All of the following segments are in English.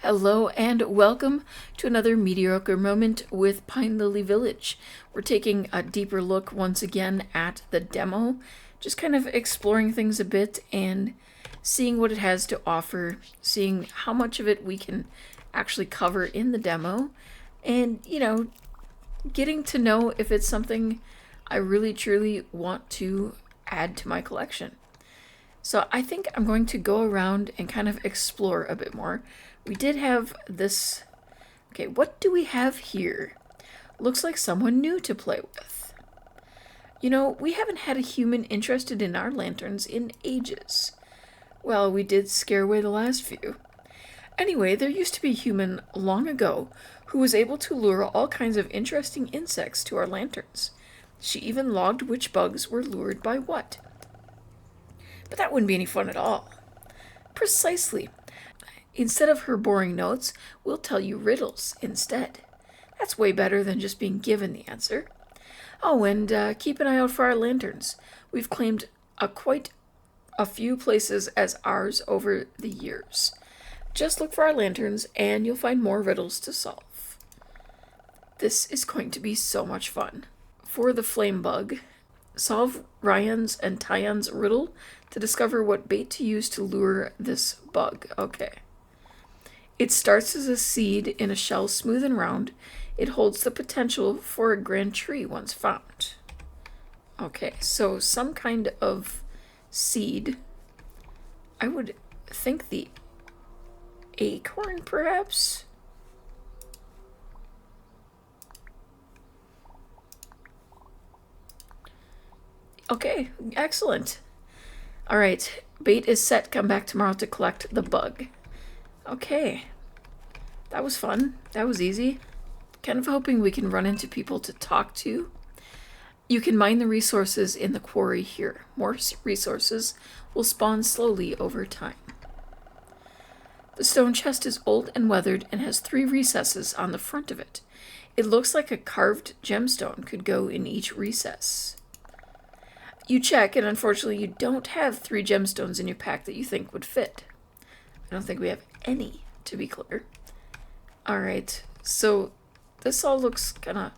Hello and welcome to another mediocre moment with Pine Lily Village. We're taking a deeper look once again at the demo, just kind of exploring things a bit and seeing what it has to offer, seeing how much of it we can actually cover in the demo, and, getting to know if it's something I really truly want to add to my collection. So I think I'm going to go around and kind of explore a bit more. We did have this. Okay, what do we have here? Looks like someone new to play with. We haven't had a human interested in our lanterns in ages. Well, we did scare away the last few. Anyway, there used to be a human long ago who was able to lure all kinds of interesting insects to our lanterns. She even logged which bugs were lured by what. But that wouldn't be any fun at all. Precisely. Instead of her boring notes, we'll tell you riddles instead. That's way better than just being given the answer. Oh, and keep an eye out for our lanterns. We've claimed quite a few places as ours over the years. Just look for our lanterns and you'll find more riddles to solve. This is going to be so much fun. For the flame bug, solve Ryan's and Tyan's riddle to discover what bait to use to lure this bug. Okay. It starts as a seed in a shell smooth and round. It holds the potential for a grand tree once found. Okay, so some kind of seed. I would think the acorn, perhaps? Okay, excellent. All right, bait is set. Come back tomorrow to collect the bug. Okay, that was fun. That was easy. Kind of hoping we can run into people to talk to. You can mine the resources in the quarry here. More resources will spawn slowly over time. The stone chest is old and weathered and has 3 recesses on the front of it. It looks like a carved gemstone could go in each recess. You check, and unfortunately you don't have 3 gemstones in your pack that you think would fit. I don't think we have any, to be clear. Alright, so this all looks kinda...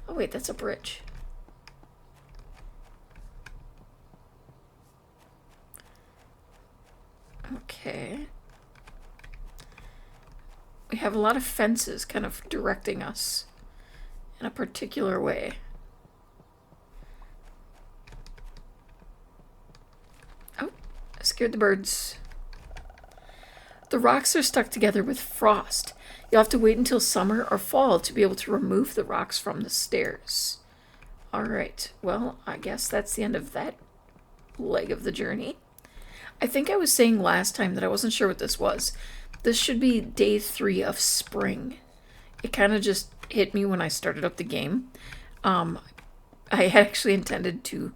Oh wait, that's a bridge. Okay. We have a lot of fences kind of directing us in a particular way. Oh, I scared the birds. The rocks are stuck together with frost. You'll have to wait until summer or fall to be able to remove the rocks from the stairs. Alright, well, I guess that's the end of that leg of the journey. I think I was saying last time that I wasn't sure what this was. This should be day 3 of spring. It kind of just hit me when I started up the game. I had actually intended to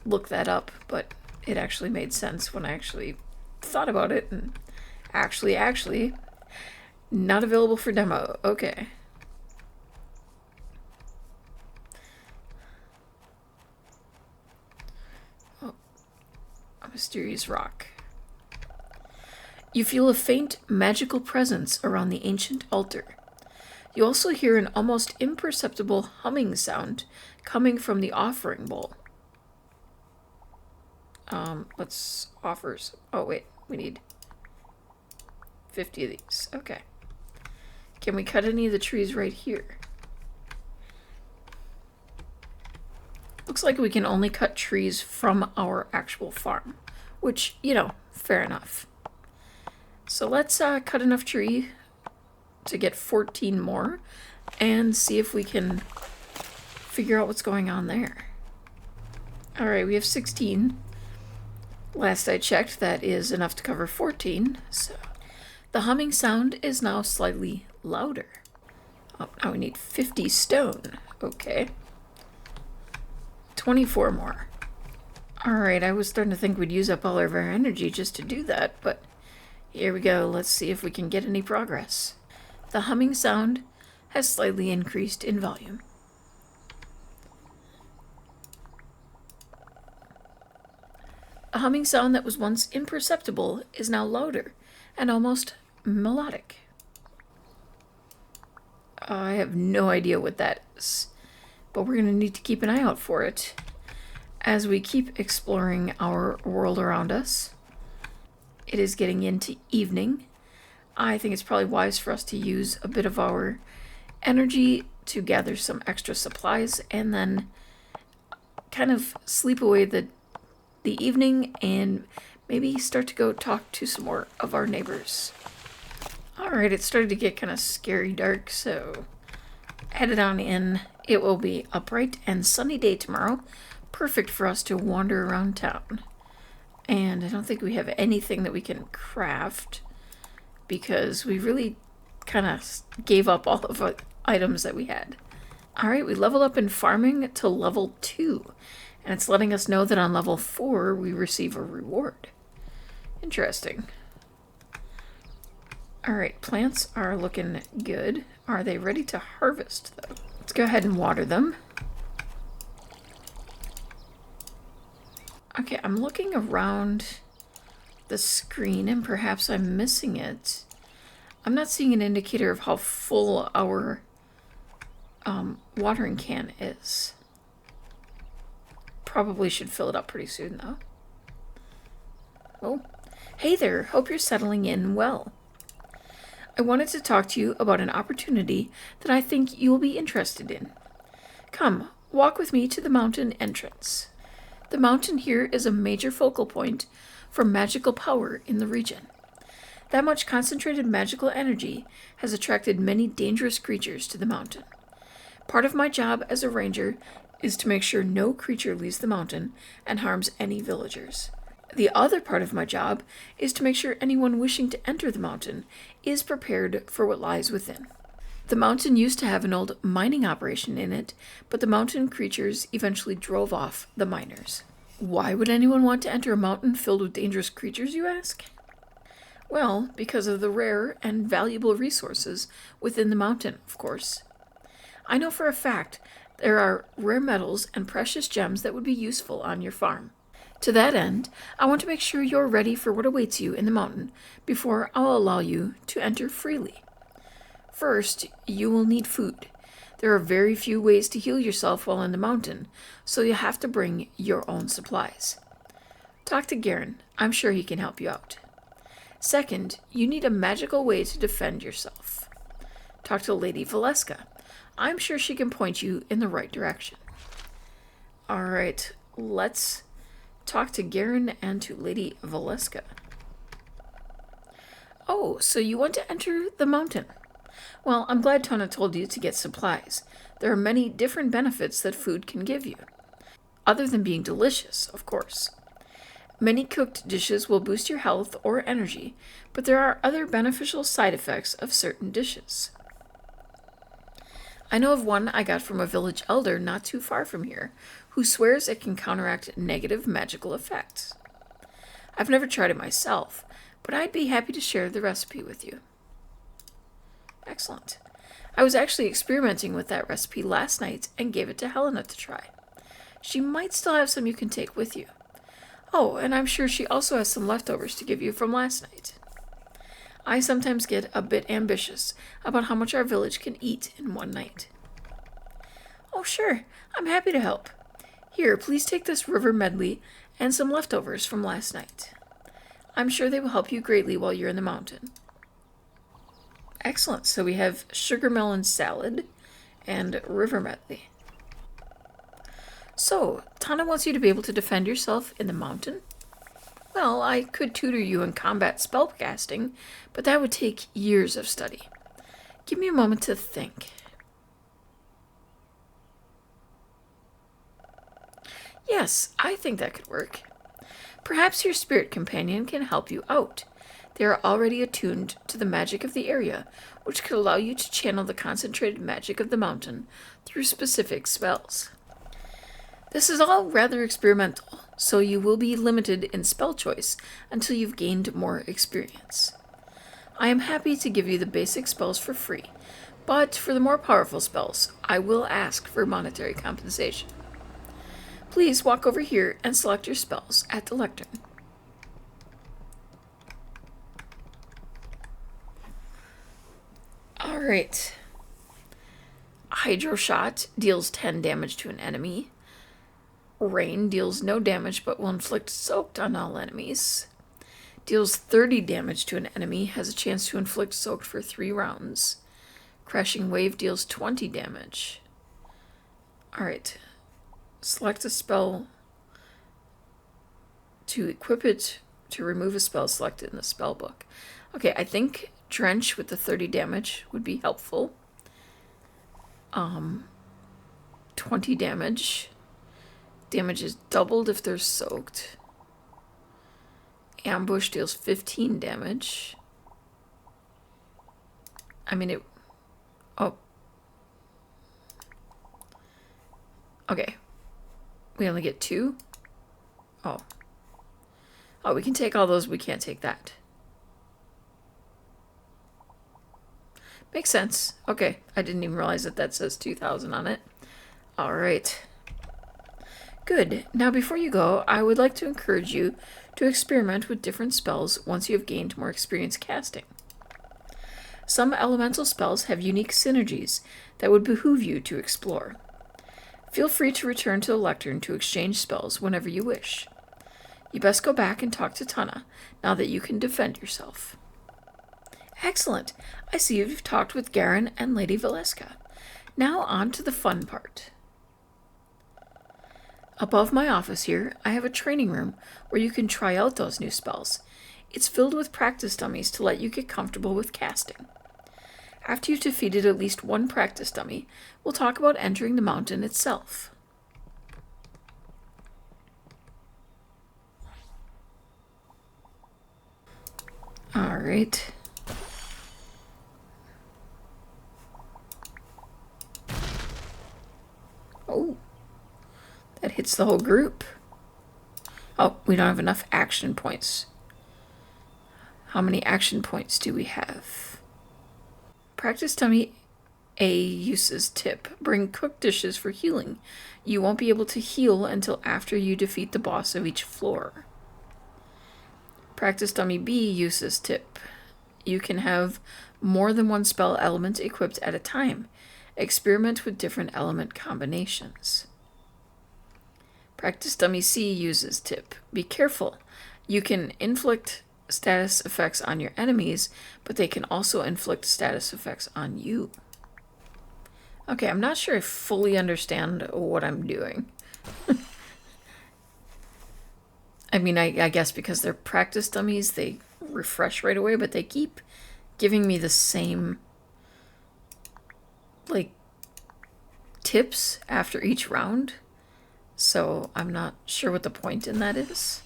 look that up, but it actually made sense when I actually thought about it, and actually, not available for demo. Okay. Oh, a mysterious rock. You feel a faint magical presence around the ancient altar. You also hear an almost imperceptible humming sound coming from the offering bowl. Let's offer... Oh, wait. We need 50 of these. Okay. Can we cut any of the trees right here? Looks like we can only cut trees from our actual farm. Which, fair enough. So let's cut enough tree to get 14 more and see if we can figure out what's going on there. Alright, we have 16. Last I checked, that is enough to cover 14. So the humming sound is now slightly louder. Oh, now we need 50 stone. Okay. 24 more. Alright, I was starting to think we'd use up all of our energy just to do that, but here we go. Let's see if we can get any progress. The humming sound has slightly increased in volume. A humming sound that was once imperceptible is now louder and almost melodic. I have no idea what that is, but we're going to need to keep an eye out for it as we keep exploring our world around us. It is getting into evening. I think it's probably wise for us to use a bit of our energy to gather some extra supplies and then kind of sleep away the evening and maybe start to go talk to some more of our neighbors. Alright, it started to get kind of scary dark, so headed on in. It will be a bright and sunny day tomorrow. Perfect for us to wander around town. And I don't think we have anything that we can craft because we really kind of gave up all of the items that we had. Alright, we leveled up in farming to level 2. And it's letting us know that on level 4 we receive a reward. Interesting. Alright, plants are looking good. Are they ready to harvest though? Let's go ahead and water them. Okay, I'm looking around the screen and perhaps I'm missing it. I'm not seeing an indicator of how full our watering can is. Probably should fill it up pretty soon though. Oh, hey there, hope you're settling in well. I wanted to talk to you about an opportunity that I think you will be interested in. Come, walk with me to the mountain entrance. The mountain here is a major focal point for magical power in the region. That much concentrated magical energy has attracted many dangerous creatures to the mountain. Part of my job as a ranger is to make sure no creature leaves the mountain and harms any villagers. The other part of my job is to make sure anyone wishing to enter the mountain is prepared for what lies within. The mountain used to have an old mining operation in it, but the mountain creatures eventually drove off the miners. Why would anyone want to enter a mountain filled with dangerous creatures, you ask? Well, because of the rare and valuable resources within the mountain, of course. I know for a fact there are rare metals and precious gems that would be useful on your farm. To that end, I want to make sure you're ready for what awaits you in the mountain before I'll allow you to enter freely. First, you will need food. There are very few ways to heal yourself while in the mountain, so you'll have to bring your own supplies. Talk to Garen. I'm sure he can help you out. Second, you need a magical way to defend yourself. Talk to Lady Valeska. I'm sure she can point you in the right direction. Alright, let's talk to Garen and to Lady Valeska. Oh, so you want to enter the mountain? Well, I'm glad Tona told you to get supplies. There are many different benefits that food can give you. Other than being delicious, of course. Many cooked dishes will boost your health or energy, but there are other beneficial side effects of certain dishes. I know of one I got from a village elder not too far from here, who swears it can counteract negative magical effects. I've never tried it myself, but I'd be happy to share the recipe with you. Excellent. I was actually experimenting with that recipe last night and gave it to Helena to try. She might still have some you can take with you. Oh, and I'm sure she also has some leftovers to give you from last night. I sometimes get a bit ambitious about how much our village can eat in one night. Oh, sure. I'm happy to help. Here, please take this river medley and some leftovers from last night. I'm sure they will help you greatly while you're in the mountain. Excellent. So we have sugar melon salad and river medley. So, Tana wants you to be able to defend yourself in the mountain? Well, I could tutor you in combat spellcasting, but that would take years of study. Give me a moment to think. Yes, I think that could work. Perhaps your spirit companion can help you out. They are already attuned to the magic of the area, which could allow you to channel the concentrated magic of the mountain through specific spells. This is all rather experimental, so you will be limited in spell choice until you've gained more experience. I am happy to give you the basic spells for free, but for the more powerful spells, I will ask for monetary compensation. Please walk over here and select your spells at the lectern. Alright. Hydro Shot deals 10 damage to an enemy. Rain deals no damage but will inflict soaked on all enemies. Deals 30 damage to an enemy, has a chance to inflict soaked for 3 rounds. Crashing Wave deals 20 damage. Alright. Select a spell to equip it. To remove a spell selected in the spell book. Okay, I think Drench with the 30 damage would be helpful. 20 damage. Damage is doubled if they're soaked. Ambush deals 15 damage. I mean, it... Oh. Okay. We only get 2? Oh. Oh, we can take all those. We can't take that. Makes sense. Okay. I didn't even realize that says 2,000 on it. Alright. Good. Now, before you go, I would like to encourage you to experiment with different spells once you have gained more experience casting. Some elemental spells have unique synergies that would behoove you to explore. Feel free to return to the lectern to exchange spells whenever you wish. You best go back and talk to Tana, now that you can defend yourself. Excellent. I see you've talked with Garen and Lady Valeska. Now on to the fun part. Above my office here, I have a training room where you can try out those new spells. It's filled with practice dummies to let you get comfortable with casting. After you've defeated at least one practice dummy, we'll talk about entering the mountain itself. Alright. Oh. That hits the whole group. Oh, we don't have enough action points. How many action points do we have? Practice dummy A uses tip. Bring cooked dishes for healing. You won't be able to heal until after you defeat the boss of each floor. Practice dummy B uses tip. You can have more than one spell element equipped at a time. Experiment with different element combinations. Practice dummy C uses tip. Be careful. You can inflict status effects on your enemies, but they can also inflict status effects on you. Okay, I'm not sure I fully understand what I'm doing. I mean, I guess because they're practice dummies, they refresh right away, but they keep giving me the same, like, tips after each round. So I'm not sure what the point in that is.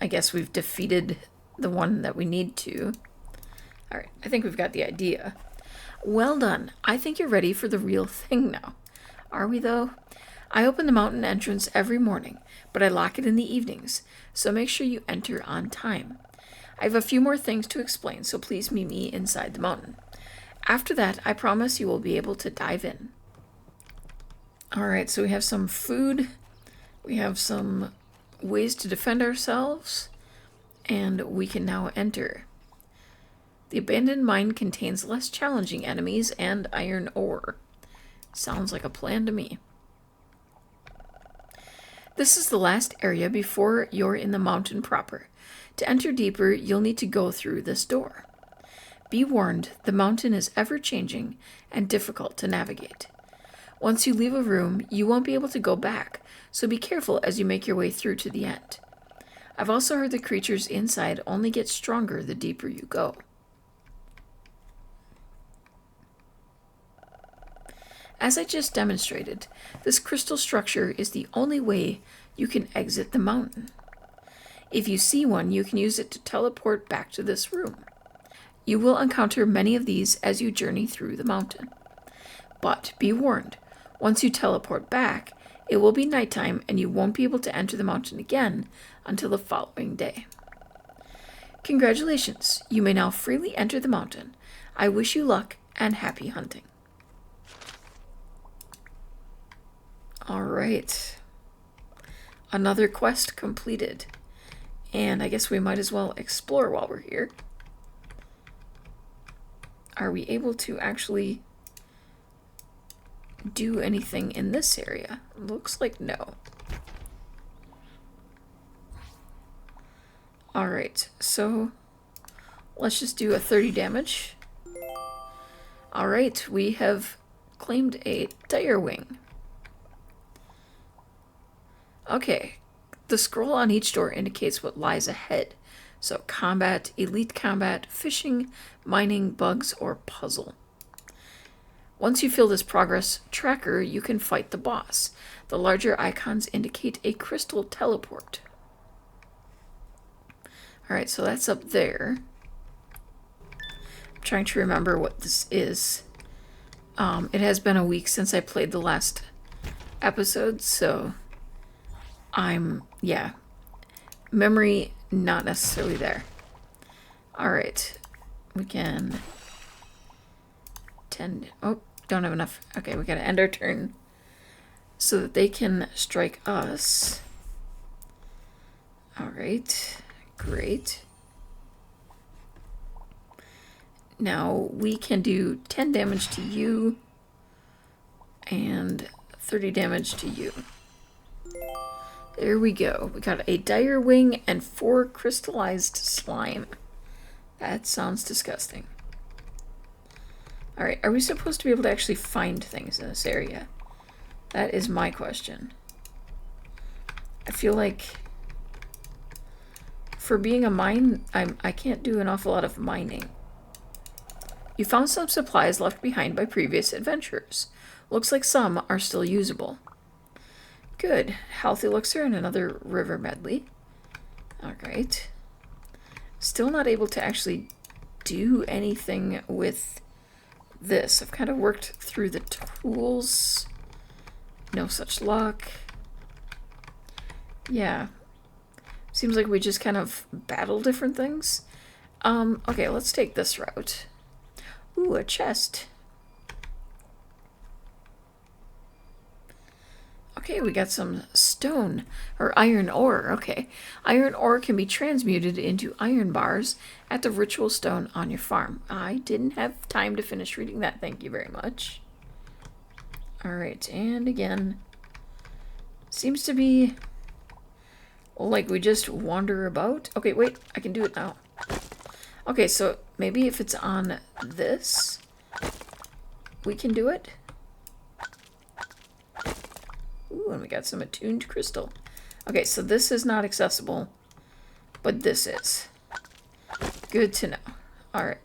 I guess we've defeated the one that we need to. Alright, I think we've got the idea. Well done. I think you're ready for the real thing now. Are we, though? I open the mountain entrance every morning, but I lock it in the evenings, so make sure you enter on time. I have a few more things to explain, so please meet me inside the mountain. After that, I promise you will be able to dive in. Alright, so we have some food, we have some ways to defend ourselves, and we can now enter. The abandoned mine contains less challenging enemies and iron ore. Sounds like a plan to me. This is the last area before you're in the mountain proper. To enter deeper, you'll need to go through this door. Be warned, the mountain is ever-changing and difficult to navigate. Once you leave a room, you won't be able to go back, so be careful as you make your way through to the end. I've also heard the creatures inside only get stronger the deeper you go. As I just demonstrated, this crystal structure is the only way you can exit the mountain. If you see one, you can use it to teleport back to this room. You will encounter many of these as you journey through the mountain. But be warned, once you teleport back, it will be nighttime and you won't be able to enter the mountain again until the following day. Congratulations, you may now freely enter the mountain. I wish you luck and happy hunting. Alright. Another quest completed. And I guess we might as well explore while we're here. Are we able to actually do anything in this area? Looks like no. Alright, so let's just do a 30 damage. Alright, we have claimed a dire wing. Okay, the scroll on each door indicates what lies ahead. So combat, elite combat, fishing, mining, bugs, or puzzle. Once you fill this progress tracker, you can fight the boss. The larger icons indicate a crystal teleport. Alright, so that's up there. I'm trying to remember what this is. It has been a week since I played the last episode, so yeah. Memory not necessarily there. Alright. We can oh, don't have enough. Okay, we gotta end our turn so that they can strike us. Alright. Great. Now we can do 10 damage to you and 30 damage to you. There we go. We got a dire wing and 4 crystallized slime. That sounds disgusting. Alright, are we supposed to be able to actually find things in this area? That is my question. I feel like for being a mine, I can't do an awful lot of mining. You found some supplies left behind by previous adventurers. Looks like some are still usable. Good. Health elixir and another river medley. Alright. Still not able to actually do anything with this. I've kind of worked through the tools. No such luck. Yeah. Seems like we just kind of battle different things. Okay, let's take this route. Ooh, a chest. Okay, we got some stone, or iron ore, okay. Iron ore can be transmuted into iron bars at the ritual stone on your farm. I didn't have time to finish reading that, thank you very much. Alright, and again, seems to be like we just wander about. Okay, wait, I can do it now. Okay, so maybe if it's on this, we can do it. Ooh, and we got some attuned crystal. Okay, so this is not accessible, but this is. Good to know. Alright.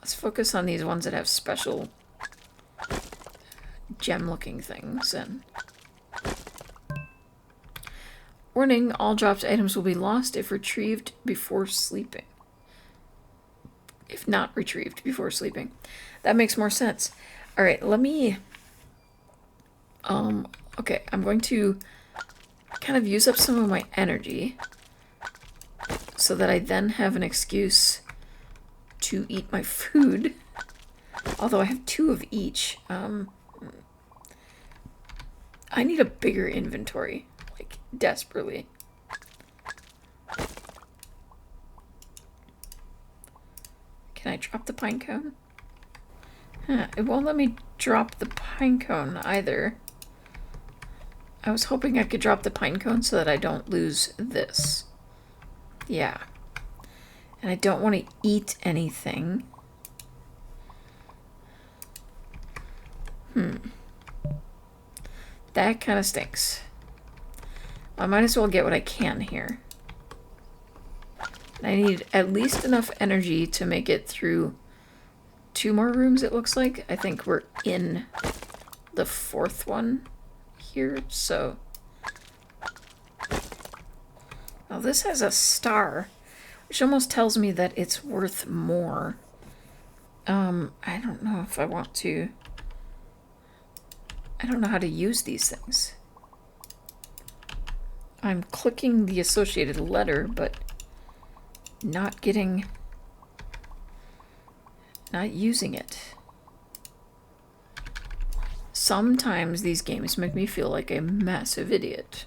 Let's focus on these ones that have special gem-looking things. And warning, all dropped items will be lost if retrieved before sleeping. If not retrieved before sleeping. That makes more sense. Alright, let me... okay, I'm going to kind of use up some of my energy so that I then have an excuse to eat my food. Although I have 2 of each. I need a bigger inventory, like, desperately. Can I drop the pine cone? Huh, it won't let me drop the pine cone either. I was hoping I could drop the pine cone so that I don't lose this. Yeah. And I don't want to eat anything. That kind of stinks. I might as well get what I can here. I need at least enough energy to make it through 2 more rooms, it looks like. I think we're in the 4th one here, so... Now this has a star, which almost tells me that it's worth more. I don't know if I want to... I don't know how to use these things. I'm clicking the associated letter, but not getting... not using it. Sometimes these games make me feel like a massive idiot.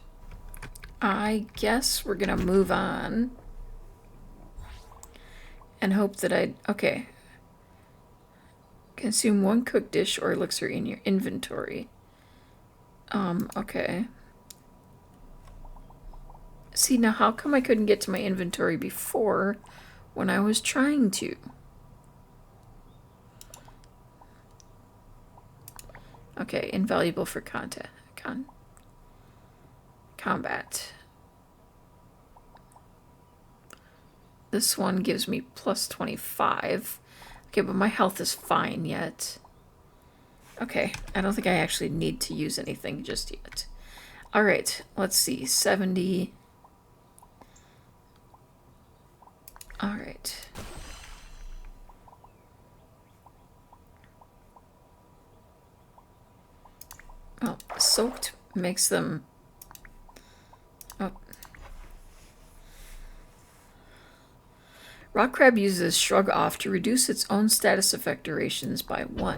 I guess we're gonna move on and hope that okay. Consume 1 cooked dish or elixir in your inventory. Okay. See, now how come I couldn't get to my inventory before when I was trying to? Okay, invaluable for combat. This one gives me plus 25. Okay, but my health is fine yet. Okay, I don't think I actually need to use anything just yet. Alright, let's see. 70. Alright. Well, soaked makes them... Oh. Rock crab uses shrug off to reduce its own status effect durations by 1.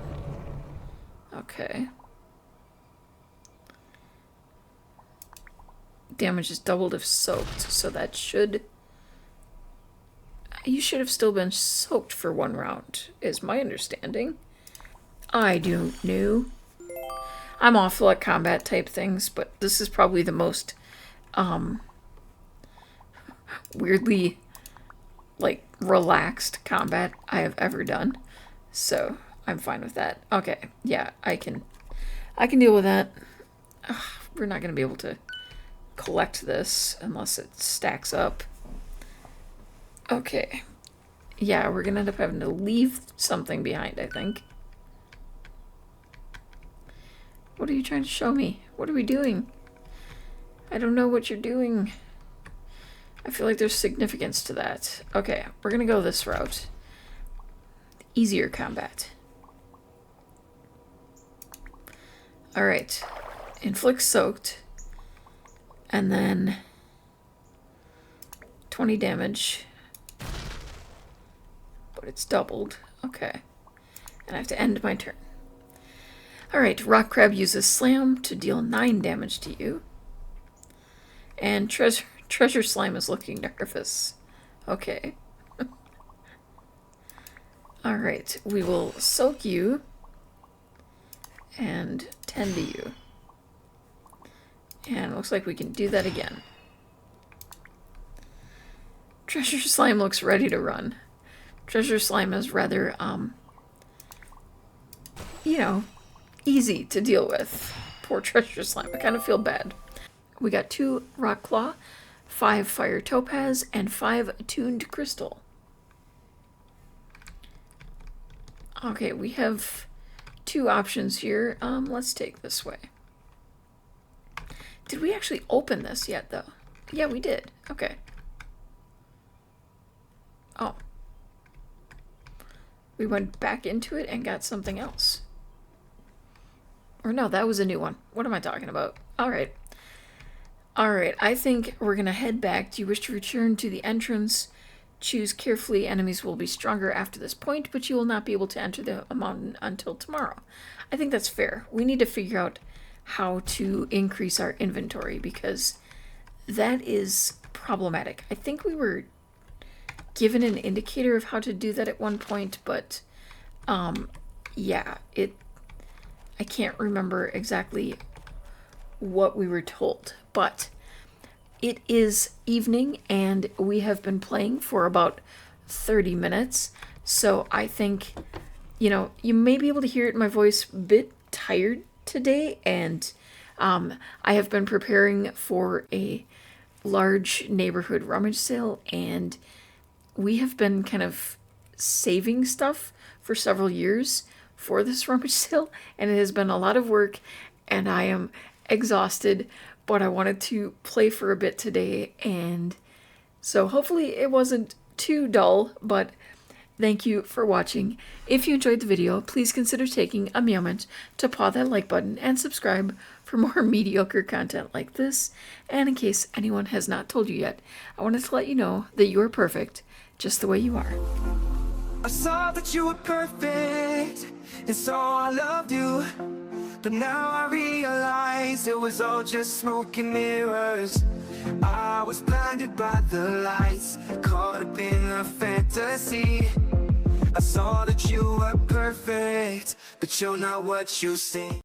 Okay. Damage is doubled if soaked, so that should... You should have still been soaked for 1 round, is my understanding. I don't know. I'm awful at combat type things, but this is probably the most, weirdly, like, relaxed combat I have ever done. So, I'm fine with that. Okay, yeah, I can deal with that. Ugh, we're not going to be able to collect this unless it stacks up. Okay. Yeah, we're going to end up having to leave something behind, I think. What are you trying to show me? What are we doing? I don't know what you're doing. I feel like there's significance to that. Okay, we're going to go this route. Easier combat. Alright. Inflict soaked. And then 20 damage. But it's doubled. Okay. And I have to end my turn. Alright, Rock Crab uses Slam to deal 9 damage to you. And Treasure Slime is looking nervous. Okay. Alright, we will soak you and tend to you. And it looks like we can do that again. Treasure Slime looks ready to run. Treasure Slime is rather, you know, easy to deal with. Poor Treasure Slime. I kind of feel bad. We got 2 Rock Claw, 5 Fire Topaz, and 5 Attuned Crystal. Okay, we have 2 options here. Let's take this way. Did we actually open this yet, though? Yeah, we did. Okay. Oh. We went back into it and got something else. Or no, that was a new one. What am I talking about? Alright. Alright, I think we're going to head back. Do you wish to return to the entrance? Choose carefully. Enemies will be stronger after this point, but you will not be able to enter the mountain until tomorrow. I think that's fair. We need to figure out how to increase our inventory because that is problematic. I think we were given an indicator of how to do that at one point, but yeah, I can't remember exactly what we were told, but it is evening and we have been playing for about 30 minutes. So I think, you know, you may be able to hear it in my voice, a bit tired today. And I have been preparing for a large neighborhood rummage sale and we have been kind of saving stuff for several years for this rummage sale. And it has been a lot of work and I am exhausted, but I wanted to play for a bit today, and so hopefully it wasn't too dull, but thank you for watching. If you enjoyed the video, please consider taking a moment to paw that like button and subscribe for more mediocre content like this. And in case anyone has not told you yet, I wanted to let you know that you are perfect just the way you are. I saw that you were perfect, and so I loved you. But now I realize it was all just smoke and mirrors. I was blinded by the lights, caught up in a fantasy. I saw that you were perfect. perfect, but you're not what you seem.